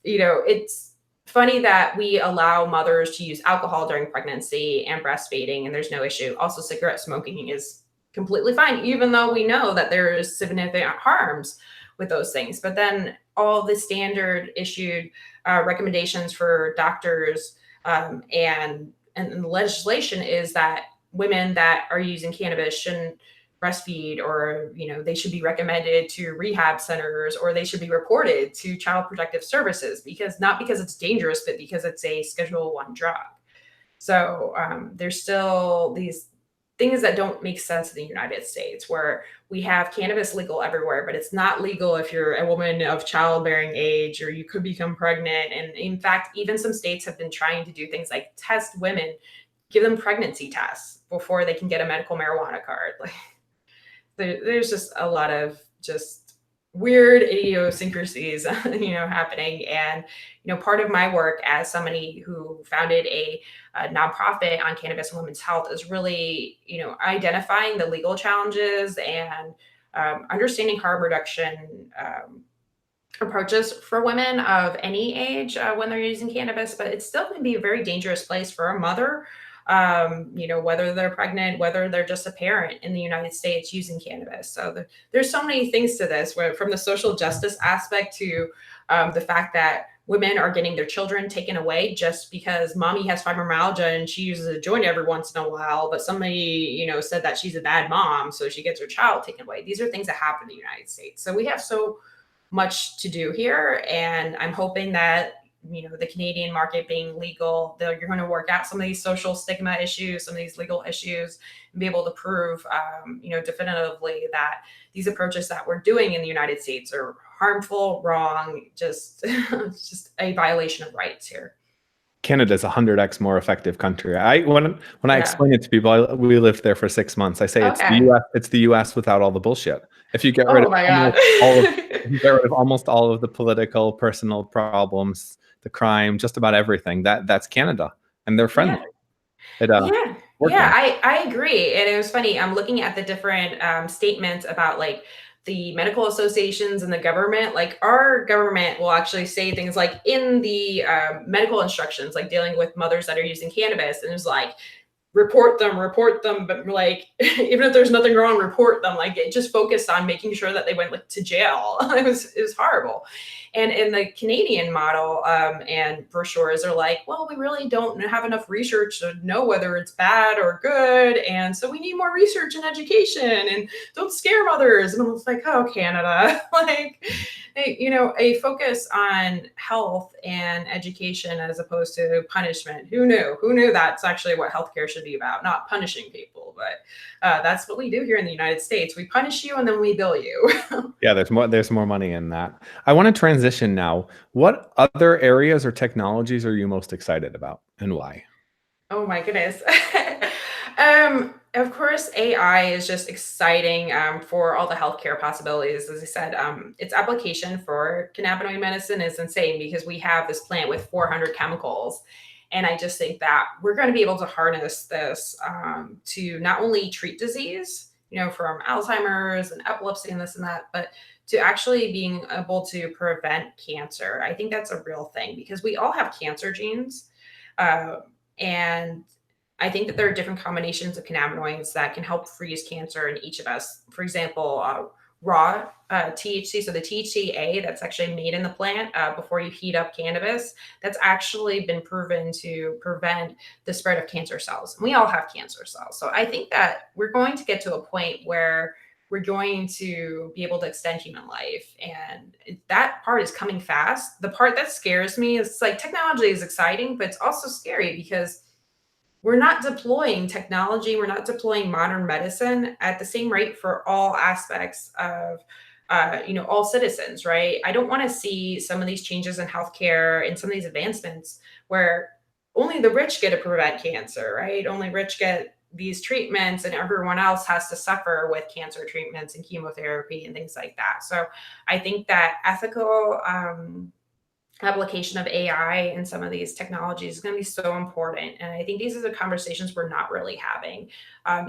It's funny that we allow mothers to use alcohol during pregnancy and breastfeeding, and there's no issue. Also, cigarette smoking is completely fine, even though we know that there is significant harms with those things. But then all the standard issued recommendations for doctors and legislation is that women that are using cannabis shouldn't breastfeed, or they should be recommended to rehab centers, or they should be reported to Child Protective Services, not because it's dangerous, but because it's a Schedule I drug. So there's still these things that don't make sense in the United States, where we have cannabis legal everywhere, but it's not legal if you're a woman of childbearing age, or you could become pregnant. And in fact, even some states have been trying to do things like test women, give them pregnancy tests before they can get a medical marijuana card. There's just a lot of just weird idiosyncrasies, happening. And, part of my work as somebody who founded a nonprofit on cannabis and women's health is really, identifying the legal challenges and understanding harm reduction approaches for women of any age when they're using cannabis, but it's still going to be a very dangerous place for a mother, whether they're pregnant, whether they're just a parent in the United States using cannabis. So there's so many things to this, where from the social justice aspect to the fact that women are getting their children taken away just because mommy has fibromyalgia and she uses a joint every once in a while, but somebody, said that she's a bad mom, so she gets her child taken away. These are things that happen in the United States. So we have so much to do here. And I'm hoping that, the Canadian market being legal, you're going to work out some of these social stigma issues, some of these legal issues, and be able to prove, definitively that these approaches that we're doing in the United States are harmful, wrong, just, just a violation of rights here. Canada's 100x more effective country. When I explain it to people, we lived there for 6 months. I say it's the US. It's the US without all the bullshit. If you get rid of almost all of the political, personal problems, the crime, just about everything, that's Canada, and they're friendly. I agree. And it was funny. I'm looking at the different statements about like the medical associations and the government. Like our government will actually say things like in the medical instructions, like dealing with mothers that are using cannabis, and it's like, report them, but like, even if there's nothing wrong, report them. Like it just focused on making sure that they went to jail. It was horrible. And in the Canadian model and brochures are like, well, we really don't have enough research to know whether it's bad or good. And so we need more research and education, and don't scare mothers. And I was like, oh, Canada, like, a focus on health and education as opposed to punishment. Who knew that's actually what healthcare should be about, not punishing people. But that's what we do here in the United States. We punish you and then we bill you. Yeah, there's more money in that. I want to transition now. What other areas or technologies are you most excited about, and why? Oh my goodness. Of course, AI is just exciting for all the healthcare possibilities. As I said, its application for cannabinoid medicine is insane because we have this plant with 400 chemicals. And I just think that we're going to be able to harness this to not only treat disease, from Alzheimer's and epilepsy and this and that, but to actually being able to prevent cancer. I think that's a real thing because we all have cancer genes. And I think that there are different combinations of cannabinoids that can help freeze cancer in each of us. For example, raw THC, so the THCA that's actually made in the plant before you heat up cannabis, that's actually been proven to prevent the spread of cancer cells. And we all have cancer cells. So I think that we're going to get to a point where we're going to be able to extend human life. And that part is coming fast. The part that scares me is like technology is exciting, but it's also scary because we're not deploying technology. We're not deploying modern medicine at the same rate for all aspects of, all citizens, right? I don't want to see some of these changes in healthcare and some of these advancements where only the rich get to prevent cancer, right? Only rich get these treatments and everyone else has to suffer with cancer treatments and chemotherapy and things like that. So I think that ethical application of AI and some of these technologies is going to be so important. And I think these are the conversations we're not really having.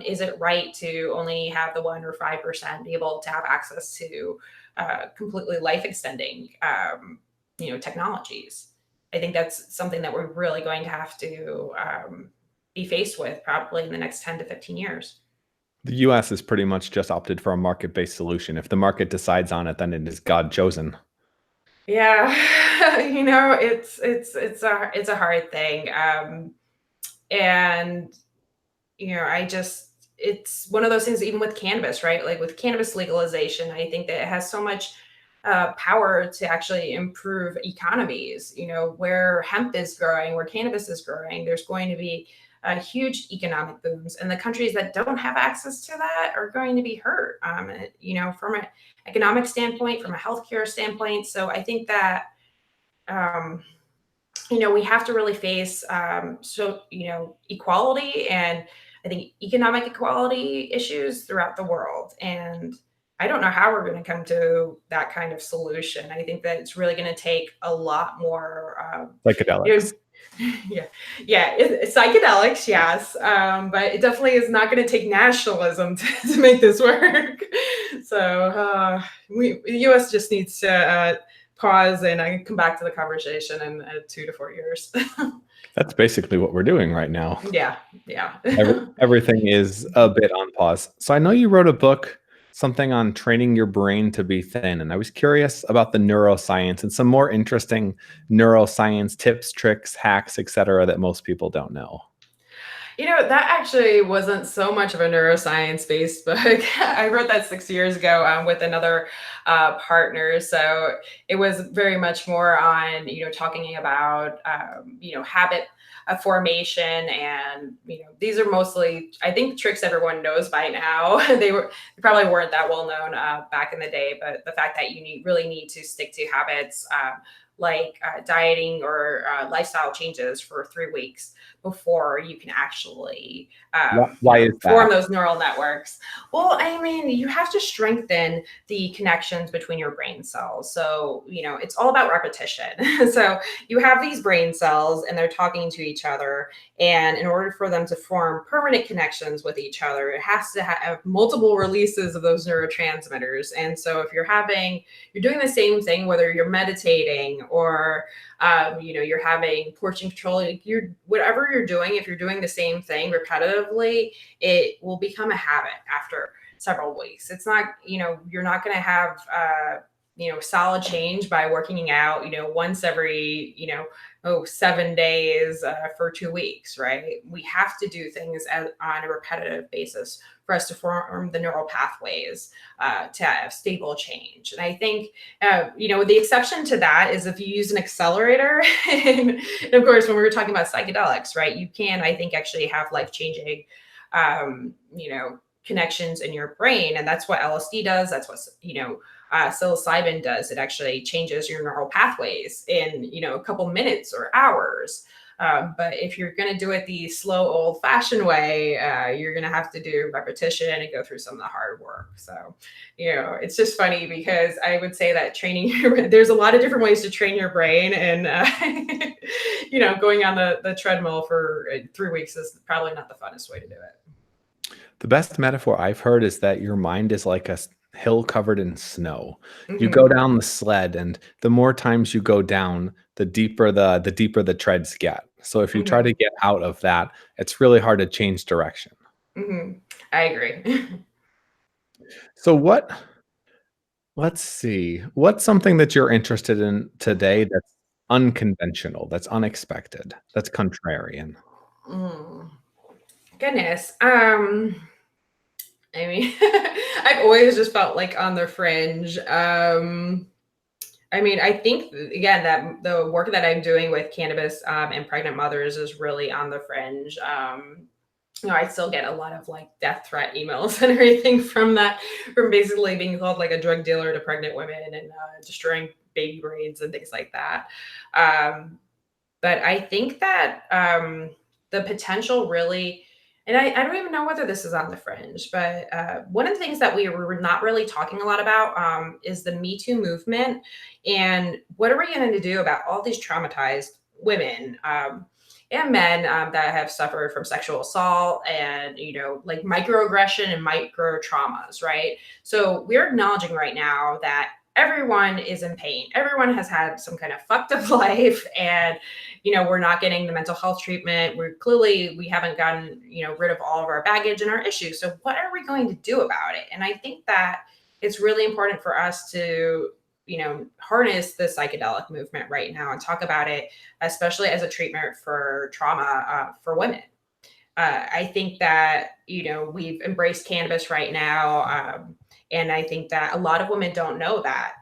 Is it right to only have the 1 or 5% be able to have access to completely life extending, technologies? I think that's something that we're really going to have to be faced with probably in the next 10 to 15 years. The US has pretty much just opted for a market-based solution. If the market decides on it, then it is God chosen. Yeah, it's a hard thing. And it's one of those things, even with cannabis, right? Like with cannabis legalization, I think that it has so much power to actually improve economies. Where hemp is growing, where cannabis is growing, there's going to be huge economic booms, and the countries that don't have access to that are going to be hurt. From an economic standpoint, from a healthcare standpoint. So I think that we have to really face equality and I think economic equality issues throughout the world. And I don't know how we're going to come to that kind of solution. I think that it's really going to take a lot more, you know, Psychedelics. yeah, yeah, it's psychedelics, yes, but it definitely is not going to take nationalism to make this work. So the U.S. just needs to pause and come back to the conversation in 2 to 4 years. That's basically what we're doing right now. Yeah, yeah. Everything is a bit on pause. So I know you wrote a book, something on training your brain to be thin, and I was curious about the neuroscience and some more interesting neuroscience tips, tricks, hacks, etc., that most people don't know. That actually wasn't so much of a neuroscience based book. I wrote that 6 years ago with another partner. So it was very much more on, talking about, habit formation. And, these are mostly, I think, tricks everyone knows by now. They probably weren't that well known back in the day, but the fact that you really need to stick to habits like dieting or lifestyle changes for 3 weeks before you can actually Why is that? form those neural networks. Well, I mean, you have to strengthen the connections between your brain cells. So, it's all about repetition. So you have these brain cells and they're talking to each other. And in order for them to form permanent connections with each other, it has to have multiple releases of those neurotransmitters. And so if you're doing the same thing, whether you're meditating or you're having portion control, whatever you're doing, if you're doing the same thing repetitively, it will become a habit after several weeks. It's not, you're not going to have, solid change by working out, once every, 7 days for 2 weeks, right? We have to do things on a repetitive basis for us to form the neural pathways to have stable change. And I think, the exception to that is if you use an accelerator. And of course, when we were talking about psychedelics, right, you can, I think, actually have life changing, connections in your brain. And that's what LSD does. That's what, psilocybin does. It actually changes your neural pathways in, a couple minutes or hours. But if you're going to do it the slow, old fashioned way, you're going to have to do repetition and go through some of the hard work. So, it's just funny because I would say that there's a lot of different ways to train your brain. And, going on the treadmill for 3 weeks is probably not the funnest way to do it. The best metaphor I've heard is that your mind is like a hill covered in snow. You go Hmm. down the sled, and the more times you go down, the deeper the treads get. So if you try to Hmm. get out of that, it's really hard to change direction. Hmm. I agree. So let's see. What's something that you're interested in today that's unconventional, that's unexpected, that's contrarian? Mm. Goodness. I mean, I've always just felt like on the fringe. I mean, I think again that the work that I'm doing with cannabis and pregnant mothers is really on the fringe. I still get a lot of like death threat emails and everything from that, from basically being called like a drug dealer to pregnant women and destroying baby brains and things like that. Um, but I think that the potential really, and I don't even know whether this is on the fringe, but one of the things that we were not really talking a lot about is the Me Too movement. And what are we going to do about all these traumatized women and men that have suffered from sexual assault and, like microaggression and micro traumas, right? So we're acknowledging right now that everyone is in pain. Everyone has had some kind of fucked up life, and we're not getting the mental health treatment. We haven't gotten rid of all of our baggage and our issues. So what are we going to do about it? And I think that it's really important for us to harness the psychedelic movement right now and talk about it, especially as a treatment for trauma for women. I think that we've embraced cannabis right now, and I think that a lot of women don't know that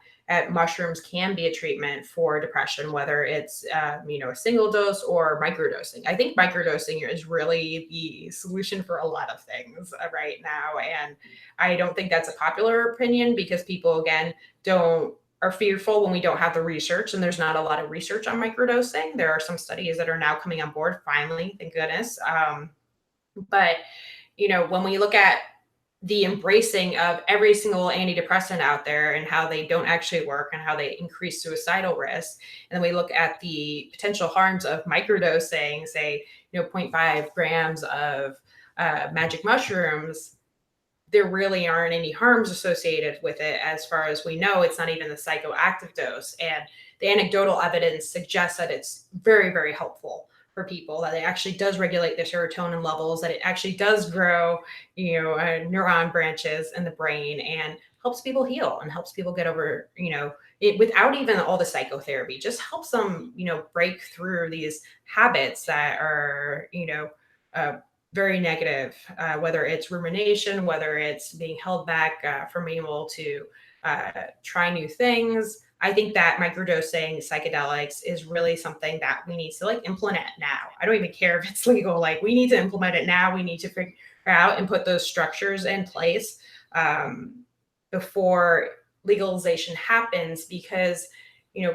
mushrooms can be a treatment for depression, whether it's a single dose or microdosing. I think microdosing is really the solution for a lot of things right now, and I don't think that's a popular opinion because people again don't are fearful when we don't have the research, and there's not a lot of research on microdosing. There are some studies that are now coming on board finally, thank goodness. But when we look at the embracing of every single antidepressant out there and how they don't actually work and how they increase suicidal risk. And then we look at the potential harms of microdosing, say, 0.5 grams of magic mushrooms. There really aren't any harms associated with it. As far as we know, it's not even the psychoactive dose. And the anecdotal evidence suggests that it's very, very helpful for people, that it actually does regulate their serotonin levels, that it actually does grow, neuron branches in the brain, and helps people heal and helps people get over, it without even all the psychotherapy. Just helps them, break through these habits that are, very negative, whether it's rumination, whether it's being held back from being able to try new things. I think that microdosing psychedelics is really something that we need to implement now. I don't even care if it's legal. We need to implement it now. We need to figure out and put those structures in place before legalization happens, because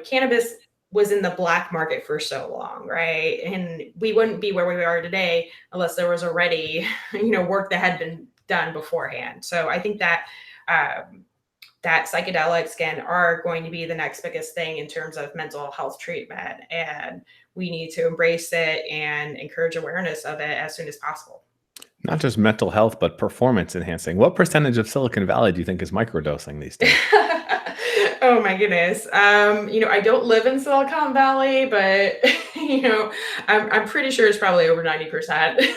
cannabis was in the black market for so long, right? And we wouldn't be where we are today unless there was already work that had been done beforehand. So I think that that psychedelics, again, are going to be the next biggest thing in terms of mental health treatment. And we need to embrace it and encourage awareness of it as soon as possible. Not just mental health, but performance enhancing. What percentage of Silicon Valley do you think is microdosing these days? Oh my goodness. I don't live in Silicon Valley, but I'm pretty sure it's probably over 90%.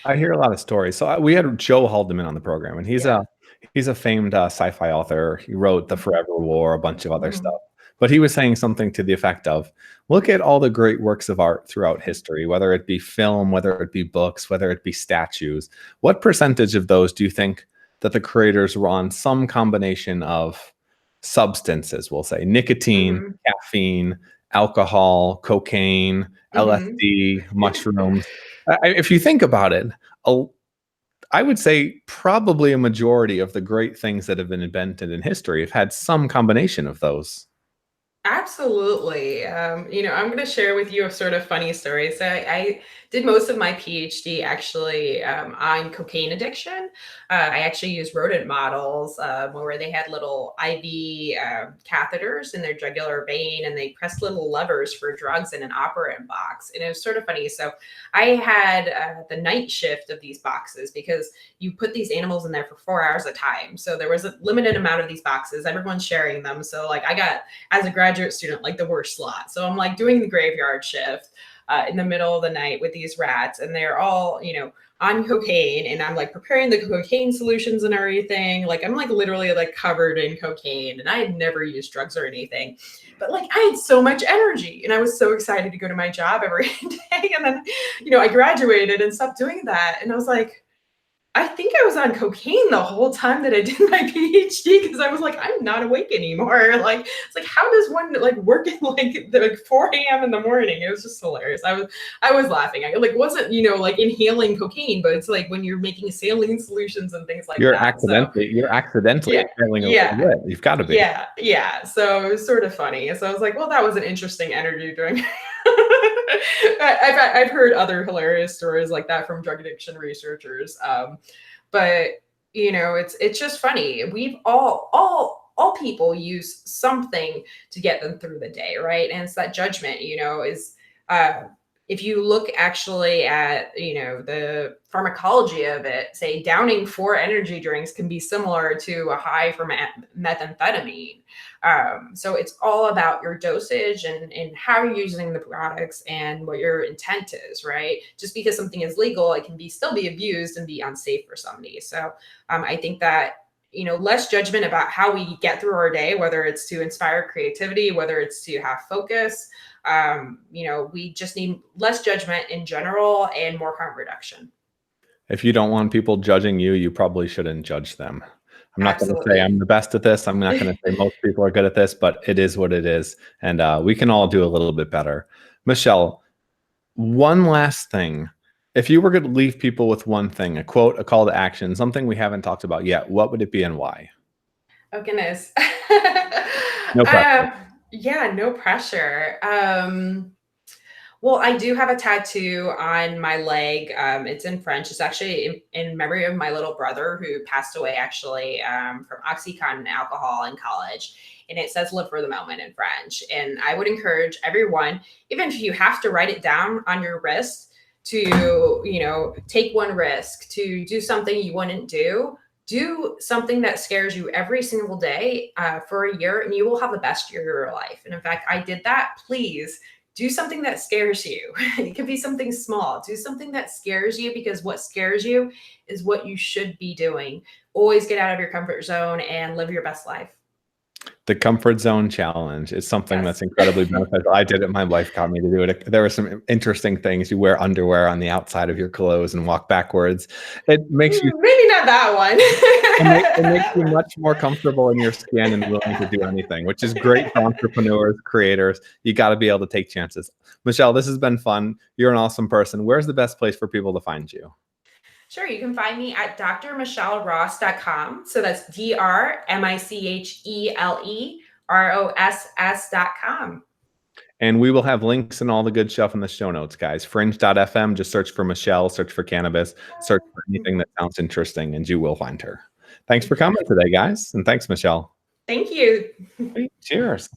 I hear a lot of stories. So we had Joe Haldeman on the program, and he's Yeah. a famed sci-fi author. He wrote The Forever War, a bunch of other Mhm. stuff. But he was saying something to the effect of, look at all the great works of art throughout history, whether it be film, whether it be books, whether it be statues. What percentage of those do you think that the creators were on some combination of substances, we'll say nicotine, Mhm. caffeine, alcohol, cocaine, Mhm. LSD, mushrooms? If you think about it, a, I would say probably a majority of the great things that have been invented in history have had some combination of those. Absolutely. I'm going to share with you a sort of funny story. So I did most of my PhD actually on cocaine addiction. I actually used rodent models where they had little IV catheters in their jugular vein, and they pressed little levers for drugs in an operant box. And it was sort of funny. So I had the night shift of these boxes, because you put these animals in there for 4 hours at a time. So there was a limited amount of these boxes. Everyone's sharing them. So I got, as a graduate student, the worst slot. So I'm doing the graveyard shift in the middle of the night with these rats, and they're all, on cocaine, and I'm preparing the cocaine solutions and everything. I'm literally covered in cocaine, and I had never used drugs or anything, but I had so much energy and I was so excited to go to my job every day. And then, I graduated and stopped doing that. And I was like, I think I was on cocaine the whole time that I did my PhD, because I was I'm not awake anymore. It's how does one work at 4 a.m. in the morning? It was just hilarious. I was laughing. I wasn't, inhaling cocaine, but it's when you're making saline solutions and things like that. So You're accidentally yeah, inhaling a little yeah, bit. You've got to be. yeah. So it was sort of funny. So I was well, that was an interesting energy during. I've heard other hilarious stories like that from drug addiction researchers. But it's just funny. We've all people use something to get them through the day, right? And it's that judgment, is uh, if you look actually at the pharmacology of it, say downing 4 energy drinks can be similar to a high from methamphetamine. So it's all about your dosage and how you're using the products and what your intent is, right? Just because something is legal, it can still be abused and be unsafe for somebody. So I think that less judgment about how we get through our day, whether it's to inspire creativity, whether it's to have focus. We just need less judgment in general and more harm reduction. If you don't want people judging you, you probably shouldn't judge them. I'm not going to say I'm Absolutely. the best at this. I'm not going to say most people are good at this, but it is what it is. And we can all do a little bit better. Michele, one last thing. If you were going to leave people with one thing, a quote, a call to action, something we haven't talked about yet, what would it be and why? Oh goodness. No pressure. Yeah, no pressure. Well, I do have a tattoo on my leg. It's in French. It's actually in memory of my little brother who passed away actually from Oxycontin alcohol in college. And it says live for the moment in French. And I would encourage everyone, even if you have to write it down on your wrist, to, take one risk, to do something you wouldn't do something that scares you every single day for a year, and you will have the best year of your life. And in fact, I did that. Please do something that scares you. It could be something small. Do something that scares you, because what scares you is what you should be doing. Always get out of your comfort zone and live your best life. The comfort zone challenge is something that's Yes. incredibly beneficial. I did it. My wife got me to do it. There were some interesting things. You wear underwear on the outside of your clothes and walk backwards. It makes you Maybe not that one. it makes you much more comfortable in your skin and willing to do anything, which is great for entrepreneurs, creators. You got to be able to take chances. Michele, this has been fun. You're an awesome person. Where's the best place for people to find you? Sure, you can find me at drmicheleross.com. So that's DrMicheleRoss.com. And we will have links and all the good stuff in the show notes, guys. Fringe.fm, just search for Michele, search for cannabis, search for anything that sounds interesting, and you will find her. Thanks for coming today, guys. And thanks, Michele. Thank you. Cheers.